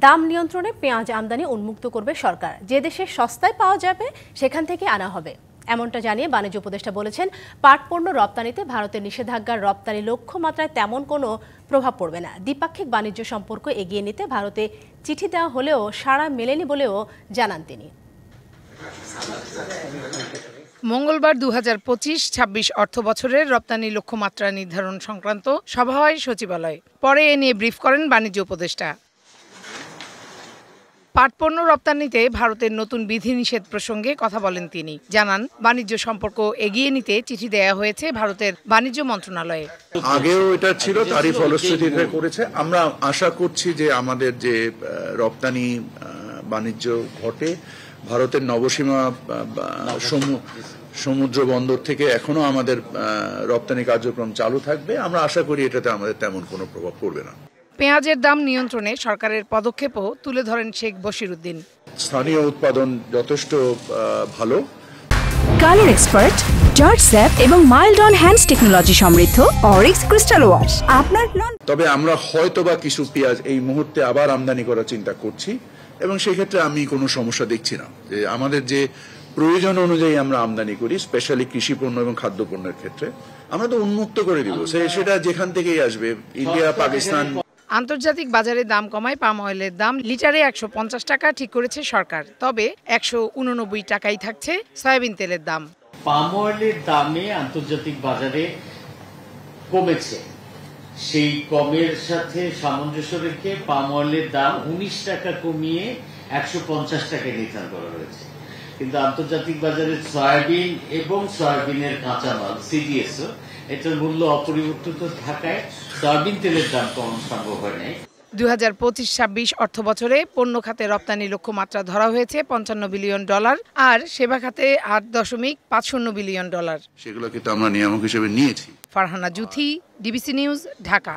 দাম নিয়ন্ত্রণে পেঁয়াজ আমদানি উন্মুক্ত করবে সরকার। যে দেশে সস্তায় পাওয়া যাবে সেখান থেকে আনা হবে, এমনটা জানিয়ে বাণিজ্য উপদেষ্টা বলেছেন, পাট পণ্য রপ্তানিতে ভারতের নিষেধাজ্ঞার রপ্তানি লক্ষ্যমাত্রায় তেমন কোনো প্রভাব পড়বে না। দ্বিপাক্ষিক বাণিজ্য সম্পর্ক এগিয়ে নিতে ভারতে চিঠি দেওয়া হলেও সাড়া মেলেনি বলেও জানান তিনি। মঙ্গলবার ২০২৫-২৬ অর্থ বছরের রপ্তানি লক্ষ্যমাত্রা নির্ধারণ সংক্রান্ত সভা হয় সচিবালয়ে। পরে এ নিয়ে ব্রিফ করেন বাণিজ্য উপদেষ্টা। পাট পণ্য রপ্তানিতে ভারতের নতুন বিধিনিষেধ প্রসঙ্গে কথা বলেন তিনি। জানান, বাণিজ্য সম্পর্ক এগিয়ে নিতে চিঠি দেয়া হয়েছে ভারতের বাণিজ্য মন্ত্রণালয়ে। আগেও এটা ছিল, তারই ফলশ্রুতিতে করেছে। আমরা আশা করছি যে আমাদের যে রপ্তানি বাণিজ্য ঘটে ভারতের নবসীমা সমুদ্র বন্দর থেকে এখনো আমাদের রপ্তানি কার্যক্রম চালু থাকবে। আমরা আশা করি এটাতে আমাদের তেমন কোনো প্রভাব পড়বে না। পেঁয়াজের দাম নিয়ন্ত্রণে সরকারের পদক্ষেপও তুলে ধরেন শেখ বশিরউদ্দিন। স্থানীয় উৎপাদন যথেষ্ট ভালো। কালার এক্সপার্ট, জর্জ স্যাপ এবং মাইল্ড অন হ্যান্ডস টেকনোলজি সমৃদ্ধ অরিক্স ক্রিস্টাল ওয়াশ আপনার। তবে আমরা হয়তোবা কিছু পেঁয়াজ এই মুহূর্তে আবার আমদানি করার চিন্তা করছি এবং সেক্ষেত্রে আমি কোনো সমস্যা দেখছি না। যে আমাদের যে প্রয়োজন অনুযায়ী আমরা আমদানি করি, স্পেশালি কৃষি পণ্য এবং খাদ্য পণ্যের ক্ষেত্রে আমরা তো উন্মুক্ত করে দিব, সেটা যেখান থেকেই আসবে, ইন্ডিয়া, পাকিস্তান। আন্তর্জাতিক বাজারে দাম কমায় পাম অয়েলের দাম লিটারে ১৫০ টাকা ঠিক করেছে সরকার। তবে ১৮৯ টাকাই থাকছে সয়াবিন তেলের দাম। পাম অয়েলের দামে আন্তর্জাতিক বাজারে কমেছে, সেই কমের সাথে সামঞ্জস্য রেখে পাম অয়েলের দাম ১৯ টাকা কমিয়ে ১৫০ টাকায় নির্ধারণ করা হয়েছে। কিন্তু আন্তর্জাতিক বাজারে সয়াবিন এবং সয়াবিনের কাঁচামাল সিডিএসও এটার মূল্য অপরিবর্তিত থাকায় সয়াবিন তেলের দাম কমানো সম্ভব হয় নাই। ২০২৫-২৬ অর্থ বছরে পণ্য খাতে রপ্তানি লক্ষ্যমাত্রা ধরা হয়েছে $৫৫ বিলিয়ন আর সেবা খাতে $৮.৫০ বিলিয়ন। সেগুলো কিন্তু আমরা নিয়ামক হিসেবে নিয়েছি। Farhana Juthi, DBC news, Dhaka.